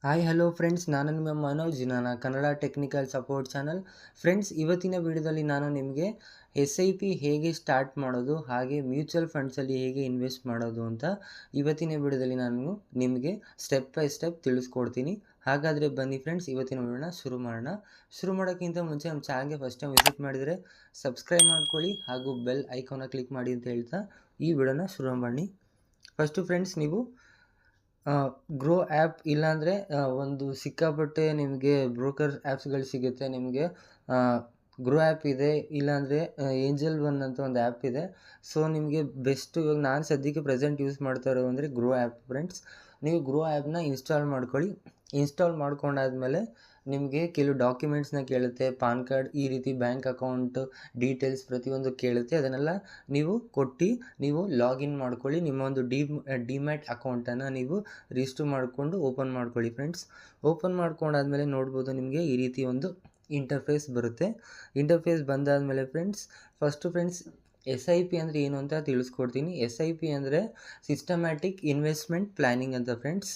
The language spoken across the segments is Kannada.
ಹಾಯ್ ಹಲೋ ಫ್ರೆಂಡ್ಸ್, ನಾನು ನಿಮ್ಮ ಮನೋಜ್. ನಾನು Kannada technical support channel. Friends, ಇವತ್ತಿನ ವಿಡಿಯೋದಲ್ಲಿ ನಾನು ನಿಮಗೆ SIP ಹೇಗೆ ಸ್ಟಾರ್ಟ್ ಮಾಡೋದು, ಹಾಗೆ ಮ್ಯೂಚುವಲ್ ಫಂಡ್ಸಲ್ಲಿ ಹೇಗೆ ಇನ್ವೆಸ್ಟ್ ಮಾಡೋದು ಅಂತ ಇವತ್ತಿನ ವಿಡಿಯೋದಲ್ಲಿ ನಾನು ನಿಮಗೆ ಸ್ಟೆಪ್ ಬೈ ಸ್ಟೆಪ್ ತಿಳಿಸ್ಕೊಡ್ತೀನಿ. ಹಾಗಾದರೆ ಬನ್ನಿ ಫ್ರೆಂಡ್ಸ್, ಇವತ್ತಿನ ವಿಡಿಯೋನ ಶುರು ಮಾಡೋಣ. ಶುರು ಮಾಡೋಕ್ಕಿಂತ ಮುಂಚೆ ನಮ್ಮ ಚಾನಲ್ಗೆ ಫಸ್ಟ್ ಟೈಮ್ ವಿಸಿಟ್ ಮಾಡಿದರೆ ಸಬ್ಸ್ಕ್ರೈಬ್ ಮಾಡ್ಕೊಳ್ಳಿ ಹಾಗೂ ಬೆಲ್ ಐಕಾನ್ನ ಕ್ಲಿಕ್ ಮಾಡಿ ಅಂತ ಹೇಳ್ತಾ ಈ ವಿಡಿಯೋನ ಶುರು ಮಾಡಿ. ಫಸ್ಟು ಫ್ರೆಂಡ್ಸ್, ನೀವು ಗ್ರೋ ಆ್ಯಪ್ ಇಲ್ಲಾಂದರೆ ಒಂದು ಸಿಕ್ಕಾಪಟ್ಟೆ ನಿಮಗೆ ಬ್ರೋಕರ್ ಆ್ಯಪ್ಸ್ಗಳು ಸಿಗುತ್ತೆ. ನಿಮಗೆ ಗ್ರೋ ಆ್ಯಪ್ ಇದೆ, ಇಲ್ಲಾಂದರೆ ಏಂಜಲ್ ಒನ್ ಅಂತ ಒಂದು ಆ್ಯಪ್ ಇದೆ. ಸೊ ನಿಮಗೆ ಬೆಸ್ಟ್ ಇವಾಗ ನಾನು ಸದ್ಯಕ್ಕೆ ಪ್ರೆಸೆಂಟ್ ಯೂಸ್ ಮಾಡ್ತಾ ಇರೋದು ಅಂದರೆ ಗ್ರೋ ಆ್ಯಪ್ ಫ್ರೆಂಡ್ಸ್. ನೀವು ಗ್ರೋ ಆ್ಯಪ್ನ ಇನ್ಸ್ಟಾಲ್ ಮಾಡ್ಕೊಳ್ಳಿ. ಇನ್ಸ್ಟಾಲ್ ಮಾಡ್ಕೊಂಡಾದ್ಮೇಲೆ ನಿಮಗೆ ಕೆಲವು ಡಾಕ್ಯುಮೆಂಟ್ಸ್ನ ಕೇಳುತ್ತೆ, ಪಾನ್ ಕಾರ್ಡ್, ಈ ರೀತಿ ಬ್ಯಾಂಕ್ ಅಕೌಂಟ್ ಡೀಟೇಲ್ಸ್ ಪ್ರತಿಯೊಂದು ಕೇಳುತ್ತೆ. ಅದನ್ನೆಲ್ಲ ನೀವು ಕೊಟ್ಟು ನೀವು ಲಾಗಿನ್ ಮಾಡ್ಕೊಳ್ಳಿ. ನಿಮ್ಮ ಒಂದು ಡಿಮ್ಯಾಟ್ ಅಕೌಂಟನ್ನು ನೀವು ರಿಜಿಸ್ಟರ್ ಮಾಡಿಕೊಂಡು ಓಪನ್ ಮಾಡ್ಕೊಳ್ಳಿ ಫ್ರೆಂಡ್ಸ್. ಓಪನ್ ಮಾಡ್ಕೊಂಡಾದ್ಮೇಲೆ ನೋಡ್ಬೋದು ನಿಮಗೆ ಈ ರೀತಿ ಒಂದು ಇಂಟರ್ಫೇಸ್ ಬರುತ್ತೆ. ಇಂಟರ್ಫೇಸ್ ಬಂದಾದಮೇಲೆ ಫ್ರೆಂಡ್ಸ್ SIP ಅಂದರೆ ಏನು ಅಂತ ತಿಳಿಸ್ಕೊಡ್ತೀನಿ. SIP ಅಂದರೆ ಸಿಸ್ಟಮ್ಯಾಟಿಕ್ ಇನ್ವೆಸ್ಟ್ಮೆಂಟ್ ಪ್ಲ್ಯಾನಿಂಗ್ ಅಂತ ಫ್ರೆಂಡ್ಸ್.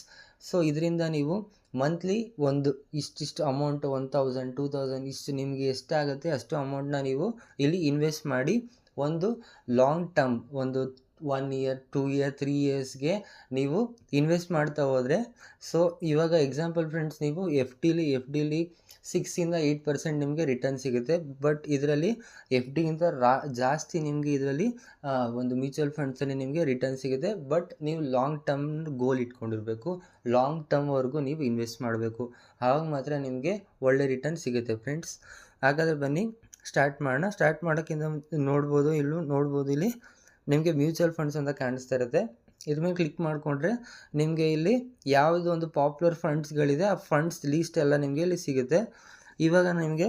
ಸೊ ಇದರಿಂದ ನೀವು ಮಂತ್ಲಿ ಒಂದು ಇಷ್ಟಿಷ್ಟು ಅಮೌಂಟ್ 1000 2000 ಇಷ್ಟು ನಿಮಗೆ ಎಷ್ಟಾಗುತ್ತೆ ಅಷ್ಟು ಅಮೌಂಟ್ನ ನೀವು ಇಲ್ಲಿ ಇನ್ವೆಸ್ಟ್ ಮಾಡಿ ಒಂದು ಲಾಂಗ್ ಟರ್ಮ್, ಒಂದು 1 ಇಯರ್ 2 ಇಯರ್ 3 ಇಯರ್ಸ್ಗೆ ನೀವು ಇನ್ವೆಸ್ಟ್ ಮಾಡ್ತಾ ಹೋದರೆ, ಸೊ ಇವಾಗ ಎಕ್ಸಾಂಪಲ್ ಫ್ರೆಂಡ್ಸ್, ನೀವು ಎಫ್ ಡಿಲಿ 6-8% ನಿಮಗೆ ರಿಟರ್ನ್ ಸಿಗುತ್ತೆ. ಬಟ್ ಇದರಲ್ಲಿ FDಗಿಂತ ಜಾಸ್ತಿ ನಿಮಗೆ ಇದರಲ್ಲಿ ಒಂದು ಮ್ಯೂಚುವಲ್ ಫಂಡ್ಸಲ್ಲಿ ನಿಮಗೆ ರಿಟರ್ನ್ ಸಿಗುತ್ತೆ. ಬಟ್ ನೀವು ಲಾಂಗ್ ಟರ್ಮ್ ಗೋಲ್ ಇಟ್ಕೊಂಡಿರಬೇಕು. ಲಾಂಗ್ ಟರ್ಮ್ವರೆಗೂ ನೀವು ಇನ್ವೆಸ್ಟ್ ಮಾಡಬೇಕು. ಆವಾಗ ಮಾತ್ರ ನಿಮಗೆ ಒಳ್ಳೆ ರಿಟರ್ನ್ ಸಿಗುತ್ತೆ ಫ್ರೆಂಡ್ಸ್. ಹಾಗಾದರೆ ಬನ್ನಿ ಸ್ಟಾರ್ಟ್ ಮಾಡೋಣ. ಸ್ಟಾರ್ಟ್ ಮಾಡೋಕ್ಕಿಂತ ನೋಡ್ಬೋದು ಇಲ್ಲಿ ನಿಮಗೆ ಮ್ಯೂಚುವಲ್ ಫಂಡ್ಸ್ ಅಂತ ಕಾಣಿಸ್ತಾ ಇರುತ್ತೆ. ಇದ್ರ ಮೇಲೆ ಕ್ಲಿಕ್ ಮಾಡಿಕೊಂಡ್ರೆ ನಿಮಗೆ ಇಲ್ಲಿ ಯಾವುದು ಒಂದು ಪಾಪ್ಯುಲರ್ ಫಂಡ್ಸ್ಗಳಿದೆ ಆ ಫಂಡ್ಸ್ ಲೀಸ್ಟ್ ಎಲ್ಲ ನಿಮಗೆ ಇಲ್ಲಿ ಸಿಗುತ್ತೆ. ಇವಾಗ ನಿಮಗೆ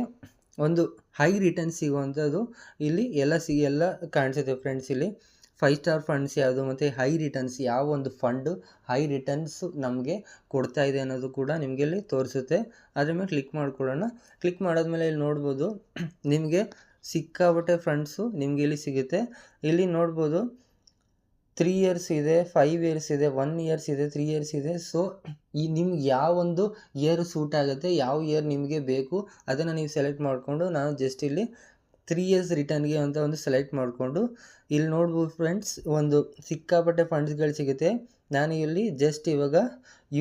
ಒಂದು ಹೈ ರಿಟರ್ನ್ ಸಿಗುವಂಥದ್ದು ಇಲ್ಲಿ ಎಲ್ಲ ಕಾಣಿಸುತ್ತೆ ಫ್ರೆಂಡ್ಸ್. ಇಲ್ಲಿ 5 ಸ್ಟಾರ್ ಫಂಡ್ಸ್ ಯಾವುದು ಮತ್ತು ಹೈ ರಿಟರ್ನ್ಸ್ ಯಾವ ಒಂದು ಫಂಡು ಹೈ ರಿಟರ್ನ್ಸ್ ನಮಗೆ ಕೊಡ್ತಾ ಇದೆ ಅನ್ನೋದು ಕೂಡ ನಿಮಗೆ ಇಲ್ಲಿ ತೋರಿಸುತ್ತೆ. ಅದ್ರ ಮೇಲೆ ಕ್ಲಿಕ್ ಮಾಡ್ಕೊಳ್ಳೋಣ. ಕ್ಲಿಕ್ ಮಾಡಾದ್ಮೇಲೆ ಇಲ್ಲಿ ನೋಡ್ಬೋದು ನಿಮಗೆ ಸಿಕ್ಕಾಪಟ್ಟೆ ಫಂಡ್ಸು ನಿಮಗೆ ಇಲ್ಲಿ ಸಿಗುತ್ತೆ. ಇಲ್ಲಿ ನೋಡ್ಬೋದು 3 ಇಯರ್ಸ್ ಇದೆ, 5 ಇಯರ್ಸ್ ಇದೆ, 1 ಇಯರ್ಸ್ ಇದೆ, 3 ಇಯರ್ಸ್ ಇದೆ. ಸೊ ನಿಮ್ಗೆ ಯಾವ ಒಂದು ಇಯರ್ ಸೂಟ್ ಆಗುತ್ತೆ, ಯಾವ ಇಯರ್ ನಿಮಗೆ ಬೇಕು ಅದನ್ನು ನೀವು ಸೆಲೆಕ್ಟ್ ಮಾಡಿಕೊಂಡು, ನಾನು ಜಸ್ಟ್ ಇಲ್ಲಿ 3 ಇಯರ್ಸ್ ರಿಟರ್ನ್ಗೆ ಅಂತ ಒಂದು ಸೆಲೆಕ್ಟ್ ಮಾಡಿಕೊಂಡು ಇಲ್ಲಿ ನೋಡ್ಬೋದು ಫ್ರೆಂಡ್ಸ್ ಒಂದು ಸಿಕ್ಕಾಪಟ್ಟೆ ಫಂಡ್ಸ್ಗಳು ಸಿಗುತ್ತೆ. ನಾನು ಇಲ್ಲಿ ಜಸ್ಟ್ ಇವಾಗ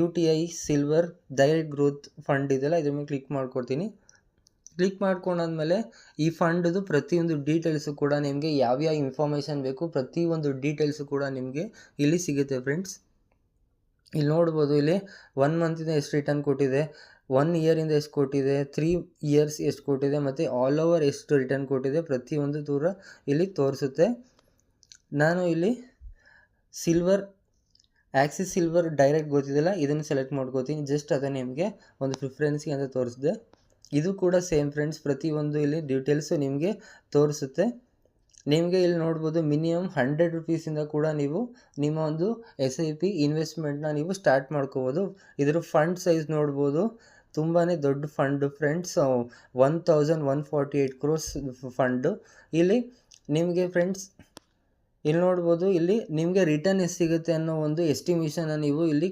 UTI silver direct growth fund ಇದೆಯಲ್ಲ ಇದ್ರ ಮೇಲೆ ಕ್ಲಿಕ್ ಮಾಡ್ಕೊಡ್ತೀನಿ. ಕ್ಲಿಕ್ ಮಾಡ್ಕೊಂಡಾದ್ಮೇಲೆ ಈ ಫಂಡ್ದು ಪ್ರತಿಯೊಂದು ಡೀಟೇಲ್ಸು ಕೂಡ ನಿಮಗೆ ಯಾವ್ಯಾವ ಇನ್ಫಾರ್ಮೇಷನ್ ಬೇಕು ಪ್ರತಿಯೊಂದು ಡೀಟೇಲ್ಸು ಕೂಡ ನಿಮಗೆ ಇಲ್ಲಿ ಸಿಗುತ್ತೆ ಫ್ರೆಂಡ್ಸ್. ಇಲ್ಲಿ ನೋಡ್ಬೋದು ಇಲ್ಲಿ 1 ಮಂತಿಂದ ಎಷ್ಟು ರಿಟರ್ನ್ ಕೊಟ್ಟಿದೆ, 1 ಇಯರಿಂದ ಎಷ್ಟು ಕೊಟ್ಟಿದೆ, 3 ಇಯರ್ಸ್ ಎಷ್ಟು ಕೊಟ್ಟಿದೆ ಮತ್ತು ಆಲ್ ಓವರ್ ಎಷ್ಟು ರಿಟರ್ನ್ ಕೊಟ್ಟಿದೆ ಪ್ರತಿಯೊಂದು ದೂರ ಇಲ್ಲಿ ತೋರಿಸುತ್ತೆ. ನಾನು ಇಲ್ಲಿ ಆಕ್ಸಿಸ್ ಸಿಲ್ವರ್ ಡೈರೆಕ್ಟ್ ಗೊತ್ತಿದೆಯಲ್ಲ ಇದನ್ನು ಸೆಲೆಕ್ಟ್ ಮಾಡ್ಕೋತೀನಿ. ಜಸ್ಟ್ ಅದನ್ನು ನಿಮಗೆ ಒಂದು ಪ್ರಿಫರೆನ್ಸ್ಗೆ ಅಂತ ತೋರಿಸಿದೆ. ಇದು ಕೂಡ ಸೇಮ್ ಫ್ರೆಂಡ್ಸ್, ಪ್ರತಿಯೊಂದು ಇಲ್ಲಿ ಡೀಟೇಲ್ಸು ನಿಮಗೆ ತೋರಿಸುತ್ತೆ. ನಿಮಗೆ ಇಲ್ಲಿ ನೋಡ್ಬೋದು ಮಿನಿಮಮ್ 100 ರುಪೀಸಿಂದ ಕೂಡ ನೀವು ನಿಮ್ಮ ಒಂದು SIP ಇನ್ವೆಸ್ಟ್ಮೆಂಟ್ನ ನೀವು ಸ್ಟಾರ್ಟ್ ಮಾಡ್ಕೋಬೋದು. ಇದರ ಫಂಡ್ ಸೈಜ್ ನೋಡ್ಬೋದು, ತುಂಬಾ ದೊಡ್ಡ ಫಂಡು ಫ್ರೆಂಡ್ಸ್. 1148 crores fund. ಇಲ್ಲಿ ನಿಮಗೆ ಫ್ರೆಂಡ್ಸ್ ಇಲ್ಲಿ ನೋಡ್ಬೋದು ಇಲ್ಲಿ ನಿಮಗೆ ರಿಟರ್ನ್ ಎಷ್ಟು ಸಿಗುತ್ತೆ ಅನ್ನೋ ಒಂದು ಎಸ್ಟಿಮೇಷನ್ನ ನೀವು ಇಲ್ಲಿ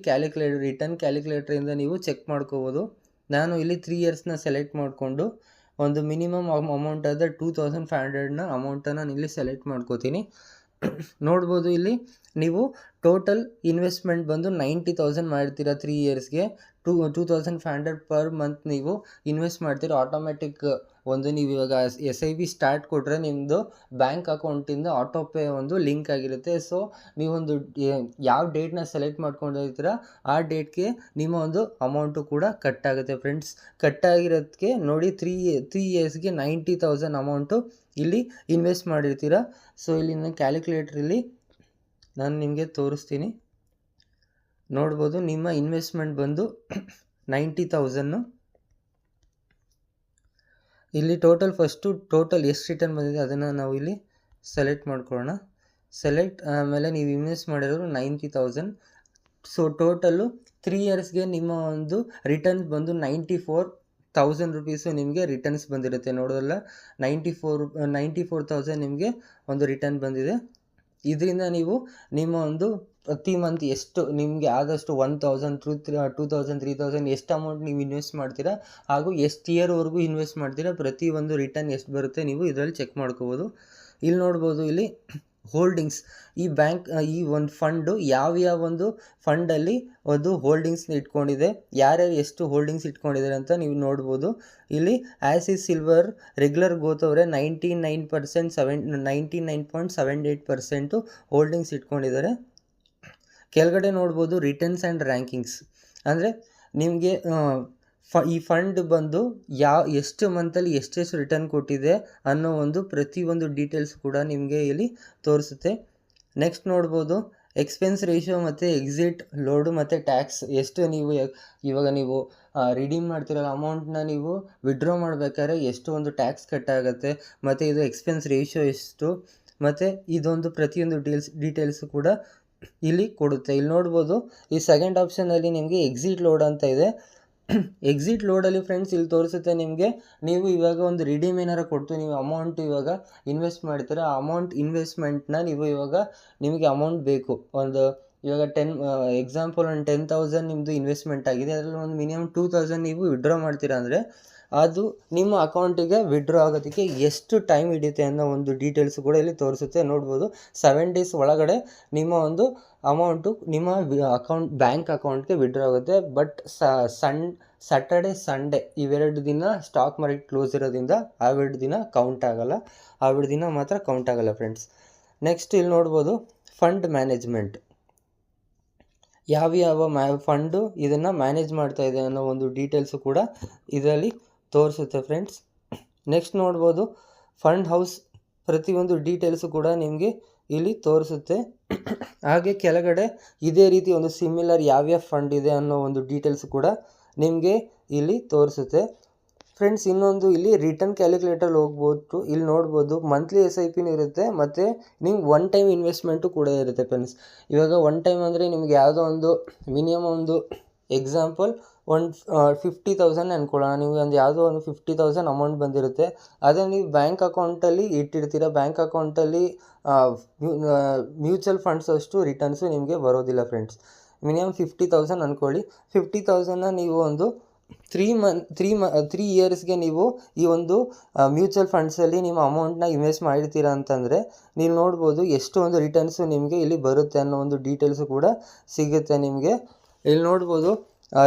ರಿಟರ್ನ್ ಕ್ಯಾಲ್ಕುಲೇಟ್ರಿಂದ ನೀವು ಚೆಕ್ ಮಾಡ್ಕೋಬೋದು. ನಾನು ಇಲ್ಲಿ 3 ಇಯರ್ಸ್ನ ಸೆಲೆಕ್ಟ್ ಮಾಡಿಕೊಂಡು ಒಂದು ಮಿನಿಮಮ್ ಅಮೌಂಟ್ ಆದ 2500ನ ಅಮೌಂಟನ್ನು ಇಲ್ಲಿ ಸೆಲೆಕ್ಟ್ ಮಾಡ್ಕೋತೀನಿ. ನೋಡ್ಬೋದು ಇಲ್ಲಿ ನೀವು ಟೋಟಲ್ ಇನ್ವೆಸ್ಟ್ಮೆಂಟ್ ಬಂದು 90,000 ಮಾಡ್ತೀರಾ 3 ಇಯರ್ಸ್ಗೆ. 2500 ಪರ್ ಮಂತ್ ನೀವು ಇನ್ವೆಸ್ಟ್ ಮಾಡ್ತೀರಾ. ಆಟೋಮೆಟಿಕ್ ಒಂದು ನೀವು ಇವಾಗ SIP ಸ್ಟಾರ್ಟ್ ಕೊಟ್ಟರೆ ನಿಮ್ಮದು ಬ್ಯಾಂಕ್ ಅಕೌಂಟಿಂದ ಆಟೋಪೇ ಒಂದು ಲಿಂಕ್ ಆಗಿರುತ್ತೆ. ಸೊ ನೀವೊಂದು ಯಾವ ಡೇಟ್ನ ಸೆಲೆಕ್ಟ್ ಮಾಡ್ಕೊಂಡಿರ್ತೀರ ಆ ಡೇಟ್ಗೆ ನಿಮ್ಮ ಒಂದು ಅಮೌಂಟು ಕೂಡ ಕಟ್ ಆಗುತ್ತೆ ಫ್ರೆಂಡ್ಸ್. ಕಟ್ಟಾಗಿರೋದಕ್ಕೆ ನೋಡಿ 3 ಇಯರ್ಸ್ಗೆ 90,000 ಅಮೌಂಟು ಇಲ್ಲಿ ಇನ್ವೆಸ್ಟ್ ಮಾಡಿರ್ತೀರ. ಸೊ ಇಲ್ಲಿ ನಾನು ಕ್ಯಾಲ್ಕುಲೇಟ್ರಲ್ಲಿ ನಾನು ನಿಮಗೆ ತೋರಿಸ್ತೀನಿ. ನೋಡ್ಬೋದು ನಿಮ್ಮ ಇನ್ವೆಸ್ಟ್ಮೆಂಟ್ ಬಂದು 90,000. ಇಲ್ಲಿ ಟೋಟಲ್ ಎಷ್ಟು ರಿಟರ್ನ್ ಬಂದಿದೆ ಅದನ್ನು ನಾವು ಇಲ್ಲಿ ಸೆಲೆಕ್ಟ್ ಮಾಡ್ಕೊಳ್ಳೋಣ. ಆಮೇಲೆ ನೀವು ಇನ್ವೆಸ್ಟ್ ಮಾಡಿರೋರು 90,000. ಸೊ ಟೋಟಲ್ಲು 3 ಇಯರ್ಸ್ಗೆ ನಿಮ್ಮ ಒಂದು ರಿಟರ್ನ್ಸ್ ಬಂದು 94,000 ರುಪೀಸು ನಿಮಗೆ ರಿಟರ್ನ್ಸ್ ಬಂದಿರುತ್ತೆ. ನೋಡೋದಲ್ಲ 94,000 ನಿಮಗೆ ಒಂದು ರಿಟರ್ನ್ ಬಂದಿದೆ. ಇದರಿಂದ ನೀವು ನಿಮ್ಮ ಒಂದು ಪ್ರತಿ ಮಂತ್ ಎಷ್ಟು ನಿಮಗೆ ಆದಷ್ಟು 1000 2000 3000 ಎಷ್ಟು ಅಮೌಂಟ್ ನೀವು ಇನ್ವೆಸ್ಟ್ ಮಾಡ್ತೀರಾ ಹಾಗೂ ಎಷ್ಟು ಇಯರ್ವರೆಗೂ ಇನ್ವೆಸ್ಟ್ ಮಾಡ್ತೀರಾ, ಪ್ರತಿಯೊಂದು ರಿಟರ್ನ್ ಎಷ್ಟು ಬರುತ್ತೆ ನೀವು ಇದರಲ್ಲಿ ಚೆಕ್ ಮಾಡ್ಕೋಬೋದು. ಇಲ್ಲಿ ನೋಡ್ಬೋದು, ಇಲ್ಲಿ ಹೋಲ್ಡಿಂಗ್ಸ್, ಈ ಬ್ಯಾಂಕ್ ಈ ಒಂದು ಫಂಡು ಯಾವ ಒಂದು ಫಂಡಲ್ಲಿ ಒಂದು ಹೋಲ್ಡಿಂಗ್ಸ್ನ ಇಟ್ಕೊಂಡಿದೆ, ಯಾರ್ಯಾರು ಎಷ್ಟು ಹೋಲ್ಡಿಂಗ್ಸ್ ಇಟ್ಕೊಂಡಿದ್ದಾರೆ ಅಂತ ನೀವು ನೋಡ್ಬೋದು. ಇಲ್ಲಿ ಆ್ಯಸಿಸ್ ಸಿಲ್ವರ್ ರೆಗ್ಯುಲರ್ ಗ್ರೋತ್ ಅವರೇ 99.78% ಹೋಲ್ಡಿಂಗ್ಸ್ ಇಟ್ಕೊಂಡಿದ್ದಾರೆ. ಕೆಳಗಡೆ ನೋಡ್ಬೋದು ರಿಟರ್ನ್ಸ್ ಆ್ಯಂಡ್ ರ್ಯಾಂಕಿಂಗ್ಸ್, ಅಂದರೆ ನಿಮಗೆ ಈ ಫಂಡ್ ಬಂದು ಎಷ್ಟು ಮಂತಲ್ಲಿ ಎಷ್ಟೆಷ್ಟು ರಿಟರ್ನ್ ಕೊಟ್ಟಿದೆ ಅನ್ನೋ ಒಂದು ಪ್ರತಿಯೊಂದು ಡೀಟೇಲ್ಸ್ ಕೂಡ ನಿಮಗೆ ಇಲ್ಲಿ ತೋರಿಸುತ್ತೆ. ನೆಕ್ಸ್ಟ್ ನೋಡ್ಬೋದು ಎಕ್ಸ್ಪೆನ್ಸ್ ರೇಷಿಯೋ ಮತ್ತು ಎಕ್ಸಿಟ್ ಲೋಡು ಮತ್ತು ಟ್ಯಾಕ್ಸ್ ಎಷ್ಟು ನೀವು ಇವಾಗ ನೀವು ರಿಡೀಮ್ ಮಾಡ್ತಿರೋ ಅಮೌಂಟ್ನ ನೀವು ವಿಡ್ರಾ ಮಾಡಬೇಕಾದ್ರೆ ಎಷ್ಟು ಒಂದು ಟ್ಯಾಕ್ಸ್ ಕಟ್ಟಾಗುತ್ತೆ, ಮತ್ತು ಇದು ಎಕ್ಸ್ಪೆನ್ಸ್ ರೇಷಿಯೋ ಎಷ್ಟು, ಮತ್ತು ಇದೊಂದು ಪ್ರತಿಯೊಂದು ಡೀಟೇಲ್ಸು ಕೂಡ ಇಲ್ಲಿ ಕೊಡುತ್ತೆ. ಇಲ್ಲಿ ನೋಡ್ಬೋದು, ಈ ಸೆಕೆಂಡ್ ಆಪ್ಷನಲ್ಲಿ ನಿಮಗೆ ಎಕ್ಸಿಟ್ ಲೋಡ್ ಅಂತ ಇದೆ. ಎಕ್ಸಿಟ್ ಲೋಡಲ್ಲಿ ಫ್ರೆಂಡ್ಸ್ ಇಲ್ಲಿ ತೋರಿಸುತ್ತೆ ನಿಮಗೆ, ನೀವು ಇವಾಗ ಒಂದು ರಿಡೀಮ್ ಏನಾರು ಕೊಟ್ಟು ನೀವು ಅಮೌಂಟ್ ಇವಾಗ ಇನ್ವೆಸ್ಟ್ ಮಾಡ್ತೀರಾ, ಆ ಅಮೌಂಟ್ ಇನ್ವೆಸ್ಟ್ಮೆಂಟ್ನ ನೀವು ಇವಾಗ ನಿಮಗೆ ಅಮೌಂಟ್ ಬೇಕು, ಒಂದು ಇವಾಗ ಎಕ್ಸಾಂಪಲ್ ಒಂದು 10,000 ನಿಮ್ಮದು ಇನ್ವೆಸ್ಟ್ಮೆಂಟ್ ಆಗಿದೆ, ಅದರಲ್ಲಿ ಒಂದು ಮಿನಿಮಮ್ 2,000 ನೀವು ವಿಡ್ರಾ ಮಾಡ್ತೀರಾ ಅಂದರೆ ಅದು ನಿಮ್ಮ ಅಕೌಂಟಿಗೆ ವಿಡ್ರಾ ಆಗೋದಕ್ಕೆ ಎಷ್ಟು ಟೈಮ್ ಹಿಡಿಯುತ್ತೆ ಅನ್ನೋ ಒಂದು ಡೀಟೇಲ್ಸ್ ಕೂಡ ಇಲ್ಲಿ ತೋರಿಸುತ್ತೆ. ನೋಡ್ಬೋದು 7 ಡೇಸ್ ಒಳಗಡೆ ನಿಮ್ಮ ಒಂದು ಅಮೌಂಟು ನಿಮ್ಮ ಬ್ಯಾಂಕ್ ಅಕೌಂಟ್ಗೆ ವಿಡ್ರಾ ಆಗುತ್ತೆ. ಬಟ್ ಸ್ಯಾಟರ್ಡೆ ಸಂಡೇ ಇವೆರಡು ದಿನ ಸ್ಟಾಕ್ ಮಾರ್ಕೆಟ್ ಕ್ಲೋಸ್ ಇರೋದ್ರಿಂದ ಅವೆರಡು ದಿನ ಕೌಂಟ್ ಆಗೋಲ್ಲ, ಅವೆರಡು ದಿನ ಮಾತ್ರ ಕೌಂಟ್ ಆಗೋಲ್ಲ ಫ್ರೆಂಡ್ಸ್. ನೆಕ್ಸ್ಟ್ ಇಲ್ಲಿ ನೋಡ್ಬೋದು ಫಂಡ್ ಮ್ಯಾನೇಜ್ಮೆಂಟ್, ಯಾವ ಫಂಡು ಇದನ್ನು ಮ್ಯಾನೇಜ್ ಮಾಡ್ತಾ ಇದೆ ಅನ್ನೋ ಒಂದು ಡೀಟೇಲ್ಸು ಕೂಡ ಇದರಲ್ಲಿ ತೋರಿಸುತ್ತೆ ಫ್ರೆಂಡ್ಸ್. ನೆಕ್ಸ್ಟ್ ನೋಡ್ಬೋದು ಫಂಡ್ ಹೌಸ್, ಪ್ರತಿಯೊಂದು ಡೀಟೇಲ್ಸು ಕೂಡ ನಿಮಗೆ ಇಲ್ಲಿ ತೋರಿಸುತ್ತೆ. ಹಾಗೆ ಕೆಳಗಡೆ ಇದೇ ರೀತಿ ಒಂದು ಸಿಮಿಲರ್ ಯಾವ್ಯಾವ ಫಂಡ್ ಇದೆ ಅನ್ನೋ ಒಂದು ಡೀಟೇಲ್ಸ್ ಕೂಡ ನಿಮಗೆ ಇಲ್ಲಿ ತೋರಿಸುತ್ತೆ ಫ್ರೆಂಡ್ಸ್. ಇನ್ನೊಂದು ಇಲ್ಲಿ ರಿಟರ್ನ್ ಕ್ಯಾಲ್ಕುಲೇಟರ್ ಹೋಗ್ಬೋದು, ಇಲ್ಲಿ ನೋಡ್ಬೋದು ಮಂತ್ಲಿ SIPನೂ ಇರುತ್ತೆ, ಮತ್ತು ನಿಮ್ಗೆ ಒನ್ ಟೈಮ್ ಇನ್ವೆಸ್ಟ್ಮೆಂಟು ಕೂಡ ಇರುತ್ತೆ ಫ್ರೆಂಡ್ಸ್. ಇವಾಗ ಒನ್ ಟೈಮ್ ಅಂದರೆ ನಿಮ್ಗೆ ಯಾವುದೋ ಒಂದು ಮಿನಿಮಮ್ ಒಂದು ಎಕ್ಸಾಂಪಲ್ ಒಂದು 50,000 ಅಂದ್ಕೊಳ್ಳೋಣ, ನಿಮಗೆ ಒಂದು ಯಾವುದೋ ಒಂದು 50,000 ಅಮೌಂಟ್ ಬಂದಿರುತ್ತೆ, ಅದೇ ನೀವು ಬ್ಯಾಂಕ್ ಅಕೌಂಟಲ್ಲಿ ಇಟ್ಟಿರ್ತೀರ. ಬ್ಯಾಂಕ್ ಅಕೌಂಟಲ್ಲಿ ಮ್ಯೂಚುವಲ್ ಫಂಡ್ಸ್ ಅಷ್ಟು ರಿಟರ್ನ್ಸು ನಿಮಗೆ ಬರೋದಿಲ್ಲ ಫ್ರೆಂಡ್ಸ್. ಮಿನಿಮಮ್ 50,000 ಅಂದ್ಕೊಳ್ಳಿ. 50,000ನ ನೀವು ಒಂದು 3 ಇಯರ್ಸ್ಗೆ ನೀವು ಈ ಒಂದು ಮ್ಯೂಚುವಲ್ ಫಂಡ್ಸಲ್ಲಿ ನಿಮ್ಮ ಅಮೌಂಟ್ನ ಇನ್ವೆಸ್ಟ್ ಮಾಡಿರ್ತೀರ ಅಂತಂದರೆ ನೀವು ನೋಡ್ಬೋದು ಎಷ್ಟು ಒಂದು ರಿಟರ್ನ್ಸು ನಿಮಗೆ ಇಲ್ಲಿ ಬರುತ್ತೆ ಅನ್ನೋ ಒಂದು ಡೀಟೇಲ್ಸು ಕೂಡ ಸಿಗುತ್ತೆ ನಿಮಗೆ. ಇಲ್ಲಿ ನೋಡ್ಬೋದು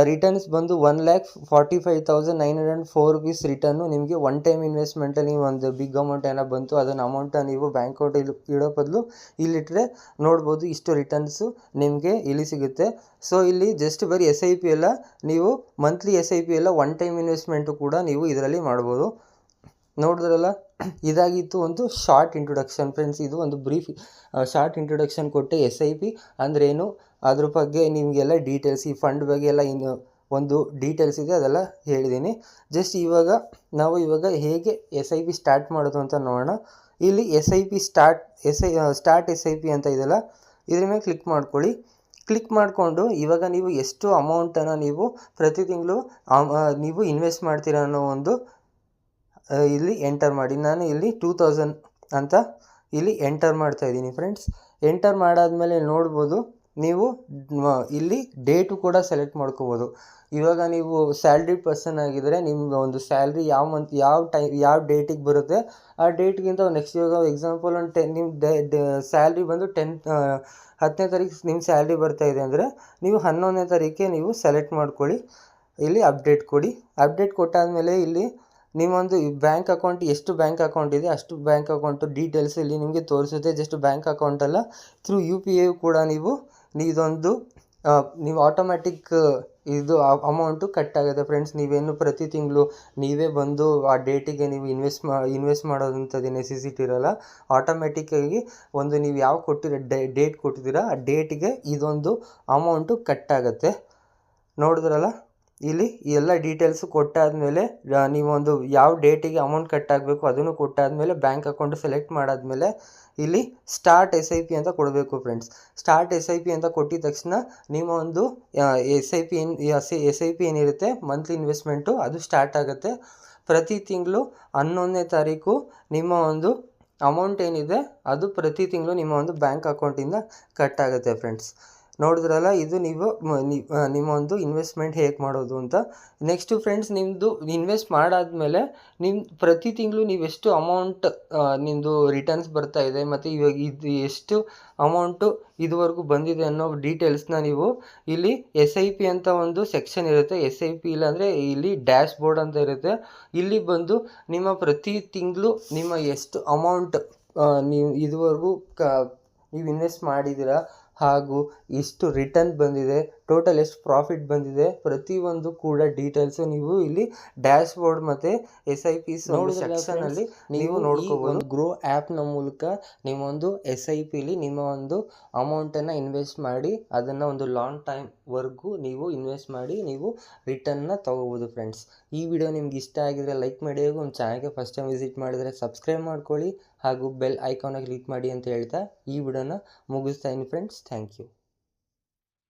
ರಿಟರ್ನ್ಸ್ ಬಂದು 1,45,904 rupees ರಿಟರ್ನು ನಿಮಗೆ ಒನ್ ಟೈಮ್ ಇನ್ವೆಸ್ಟ್ಮೆಂಟಲ್ಲಿ ನೀವು ಒಂದು ಬಿಗ್ ಅಮೌಂಟ್ ಏನೋ ಬಂತು, ಅದನ್ನು ಅಮೌಂಟನ್ನ ನೀವು ಬ್ಯಾಂಕ್ ಅಕೌಂಟಲ್ಲಿ ಇಡೋ ಬದಲು ಇಲ್ಲಿಟ್ಟರೆ ನೋಡ್ಬೋದು ಇಷ್ಟು ರಿಟರ್ನ್ಸು ನಿಮಗೆ ಇಲ್ಲಿ ಸಿಗುತ್ತೆ. ಸೊ ಇಲ್ಲಿ ಜಸ್ಟ್ ಬರೀ SIP ಎಲ್ಲ ನೀವು ಮಂತ್ಲಿ SIP ಎಲ್ಲ ಒನ್ ಟೈಮ್ ಇನ್ವೆಸ್ಟ್ಮೆಂಟು ಕೂಡ ನೀವು ಇದರಲ್ಲಿ ಮಾಡ್ಬೋದು. ನೋಡಿದ್ರಲ್ಲ, ಇದಾಗಿತ್ತು ಒಂದು ಶಾರ್ಟ್ ಇಂಟ್ರೊಡಕ್ಷನ್ ಫ್ರೆಂಡ್ಸ್. ಇದು ಒಂದು ಬ್ರೀಫ್ ಶಾರ್ಟ್ ಇಂಟ್ರೊಡಕ್ಷನ್ ಕೊಟ್ಟೆ SIP ಅಂದ್ರೇನು, ಅದ್ರ ಬಗ್ಗೆ ನಿಮಗೆಲ್ಲ ಡೀಟೇಲ್ಸ್, ಈ ಫಂಡ್ ಬಗ್ಗೆ ಎಲ್ಲ ಒಂದು ಡೀಟೇಲ್ಸ್ ಇದೆ ಅದೆಲ್ಲ ಹೇಳಿದ್ದೀನಿ. ಜಸ್ಟ್ ನಾವು ಇವಾಗ ಹೇಗೆ SIP ಸ್ಟಾರ್ಟ್ ಮಾಡೋದು ಅಂತ ನೋಡೋಣ. ಇಲ್ಲಿ SIP ಸ್ಟಾರ್ಟ್ SIP ಅಂತ ಇದೆಯಲ್ಲ, ಇದ್ರ ಮೇಲೆ ಕ್ಲಿಕ್ ಮಾಡ್ಕೊಳ್ಳಿ. ಕ್ಲಿಕ್ ಮಾಡಿಕೊಂಡು ಇವಾಗ ನೀವು ಎಷ್ಟು ಅಮೌಂಟನ್ನು ನೀವು ಪ್ರತಿ ತಿಂಗಳು ನೀವು ಇನ್ವೆಸ್ಟ್ ಮಾಡ್ತೀರ ಅನ್ನೋ ಒಂದು ಇಲ್ಲಿ ಎಂಟರ್ ಮಾಡಿ. ನಾನು ಇಲ್ಲಿ 2,000 ಅಂತ ಇಲ್ಲಿ ಎಂಟರ್ ಮಾಡ್ತಾ ಇದ್ದೀನಿ ಫ್ರೆಂಡ್ಸ್. ಎಂಟರ್ ಮಾಡಾದಮೇಲೆ ನೋಡ್ಬೋದು ನೀವು ಇಲ್ಲಿ ಡೇಟು ಕೂಡ ಸೆಲೆಕ್ಟ್ ಮಾಡ್ಕೋಬೋದು. ಇವಾಗ ನೀವು ಸ್ಯಾಲ್ರಿ ಪರ್ಸನ್ ಆಗಿದ್ದರೆ ನಿಮ್ಗೆ ಒಂದು ಸ್ಯಾಲ್ರಿ ಯಾವ ಡೇಟಿಗೆ ಬರುತ್ತೆ ಆ ಡೇಟ್ಗಿಂತ ನೆಕ್ಸ್ಟ್, ಇವಾಗ ಎಕ್ಸಾಂಪಲ್ ಒಂದು ನಿಮ್ಮ ಸ್ಯಾಲ್ರಿ ಬಂದು 10ನೇ ತಾರೀಕು ನಿಮ್ಮ ಸ್ಯಾಲ್ರಿ ಬರ್ತಾ ಇದೆ ಅಂದರೆ ನೀವು 11ನೇ ತಾರೀಕಿಗೆ ನೀವು ಸೆಲೆಕ್ಟ್ ಮಾಡ್ಕೊಳ್ಳಿ. ಇಲ್ಲಿ ಅಪ್ಡೇಟ್ ಕೊಡಿ. ಅಪ್ಡೇಟ್ ಕೊಟ್ಟಾದಮೇಲೆ ಇಲ್ಲಿ ನಿಮ್ಮೊಂದು ಬ್ಯಾಂಕ್ ಅಕೌಂಟ್ ಎಷ್ಟು ಬ್ಯಾಂಕ್ ಅಕೌಂಟ್ ಇದೆ ಅಷ್ಟು ಬ್ಯಾಂಕ್ ಅಕೌಂಟು ಡೀಟೇಲ್ಸ್ ಇಲ್ಲಿ ನಿಮಗೆ ತೋರಿಸುತ್ತೆ. ಜಸ್ಟ್ ಬ್ಯಾಂಕ್ ಅಕೌಂಟಲ್ಲ, ಥ್ರೂ UPI ಕೂಡ ನೀವು ಆಟೋಮ್ಯಾಟಿಕ್ ಇದು ಅಮೌಂಟು ಕಟ್ ಆಗುತ್ತೆ ಫ್ರೆಂಡ್ಸ್. ನೀವೇನು ಪ್ರತಿ ತಿಂಗಳು ನೀವೇ ಬಂದು ಆ ಡೇಟಿಗೆ ನೀವು ಇನ್ವೆಸ್ಟ್ ಮಾಡೋದಂಥದ್ದು ನೆಸೆಸಿಟಿ ಇರೋಲ್ಲ. ಆಟೋಮ್ಯಾಟಿಕ್ಕಾಗಿ ಒಂದು ನೀವು ಯಾವ ಡೇಟ್ ಕೊಟ್ಟಿದ್ದೀರಾ ಆ ಡೇಟಿಗೆ ಇದೊಂದು ಅಮೌಂಟು ಕಟ್ ಆಗುತ್ತೆ. ನೋಡಿದ್ರಲ್ಲ, ಇಲ್ಲಿ ಎಲ್ಲ ಡೀಟೇಲ್ಸು ಕೊಟ್ಟಾದಮೇಲೆ ನೀವೊಂದು ಯಾವ ಡೇಟಿಗೆ ಅಮೌಂಟ್ ಕಟ್ ಆಗಬೇಕು ಅದನ್ನು ಕೊಟ್ಟಾದಮೇಲೆ ಬ್ಯಾಂಕ್ ಅಕೌಂಟು ಸೆಲೆಕ್ಟ್ ಮಾಡಾದಮೇಲೆ ಇಲ್ಲಿ ಸ್ಟಾರ್ಟ್ SIP ಅಂತ ಕೊಡಬೇಕು ಫ್ರೆಂಡ್ಸ್. ಸ್ಟಾರ್ಟ್ SIP ಅಂತ ಕೊಟ್ಟಿದ ತಕ್ಷಣ ನಿಮ್ಮ ಒಂದು SIP ಏನಿರುತ್ತೆ ಮಂತ್ಲಿ ಇನ್ವೆಸ್ಟ್ಮೆಂಟು ಅದು ಸ್ಟಾರ್ಟ್ ಆಗುತ್ತೆ. ಪ್ರತಿ ತಿಂಗಳು 11ನೇ ತಾರೀಕು ನಿಮ್ಮ ಒಂದು ಅಮೌಂಟ್ ಏನಿದೆ ಅದು ಪ್ರತಿ ತಿಂಗಳು ನಿಮ್ಮ ಒಂದು ಬ್ಯಾಂಕ್ ಅಕೌಂಟಿಂದ ಕಟ್ ಆಗುತ್ತೆ ಫ್ರೆಂಡ್ಸ್. ನೋಡಿದ್ರಲ್ಲ, ಇದು ನೀವು ನಿಮ್ಮ ಒಂದು ಇನ್ವೆಸ್ಟ್ಮೆಂಟ್ ಹೇಗೆ ಮಾಡೋದು ಅಂತ. ನೆಕ್ಸ್ಟು ಫ್ರೆಂಡ್ಸ್, ನಿಮ್ಮದು ಇನ್ವೆಸ್ಟ್ ಮಾಡಾದಮೇಲೆ ಪ್ರತಿ ತಿಂಗಳು ನೀವೆಷ್ಟು ಅಮೌಂಟ್ ನಿಮ್ಮದು ರಿಟರ್ನ್ಸ್ ಬರ್ತಾ ಇದೆ ಮತ್ತು ಇವಾಗ ಇದು ಎಷ್ಟು ಅಮೌಂಟು ಇದುವರೆಗೂ ಬಂದಿದೆ ಅನ್ನೋ ಡೀಟೇಲ್ಸ್ನ ನೀವು ಇಲ್ಲಿ SIP ಅಂತ ಒಂದು ಸೆಕ್ಷನ್ ಇರುತ್ತೆ. SIP ಇಲ್ಲಾಂದರೆ ಇಲ್ಲಿ ಡ್ಯಾಶ್ ಬೋರ್ಡ್ ಅಂತ ಇರುತ್ತೆ. ಇಲ್ಲಿ ಬಂದು ನಿಮ್ಮ ಪ್ರತಿ ತಿಂಗಳು ನಿಮ್ಮ ಎಷ್ಟು ಅಮೌಂಟ್ ನೀವು ಇದುವರೆಗೂ ನೀವು ಇನ್ವೆಸ್ಟ್ ಮಾಡಿದ್ದೀರಾ, ಹಾಗೂ ಎಷ್ಟು ರಿಟರ್ನ್ ಬಂದಿದೆ, ಟೋಟಲ್ ಎಷ್ಟು ಪ್ರಾಫಿಟ್ ಬಂದಿದೆ, ಪ್ರತಿಯೊಂದು ಕೂಡ ಡೀಟೇಲ್ಸು ನೀವು ಇಲ್ಲಿ ಡ್ಯಾಶ್ ಬೋರ್ಡ್ ಮತ್ತು SIP ಸೆಕ್ಷನಲ್ಲಿ ನೀವು ನೋಡ್ಕೋಬೋದು. ಗ್ರೋ ಆ್ಯಪ್ನ ಮೂಲಕ ನೀವೊಂದು SIPಲಿ ನಿಮ್ಮ ಒಂದು ಅಮೌಂಟನ್ನು ಇನ್ವೆಸ್ಟ್ ಮಾಡಿ ಅದನ್ನು ಒಂದು ಲಾಂಗ್ ಟೈಮ್ವರೆಗೂ ನೀವು ಇನ್ವೆಸ್ಟ್ ಮಾಡಿ ನೀವು ರಿಟರ್ನ್ನ ತೊಗೋಬೋದು ಫ್ರೆಂಡ್ಸ್. ಈ ವಿಡಿಯೋ ನಿಮ್ಗೆ ಇಷ್ಟ ಆಗಿದರೆ ಲೈಕ್ ಮಾಡಿ, ಹಾಗೂ ನಮ್ಮ ಚಾನಲ್ಗೆ ಫಸ್ಟ್ ಟೈಮ್ ವಿಸಿಟ್ ಮಾಡಿದರೆ ಸಬ್ಸ್ಕ್ರೈಬ್ ಮಾಡ್ಕೊಳ್ಳಿ ಹಾಗೂ ಬೆಲ್ ಐಕಾನ ಕ್ಲಿಕ್ ಮಾಡಿ ಅಂತ ಹೇಳ್ತಾ ಈ ವಿಡಿಯೋನ ಮುಗಿಸ್ತಾ ಇದ್ದೀನಿ ಫ್ರೆಂಡ್ಸ್. Thank you.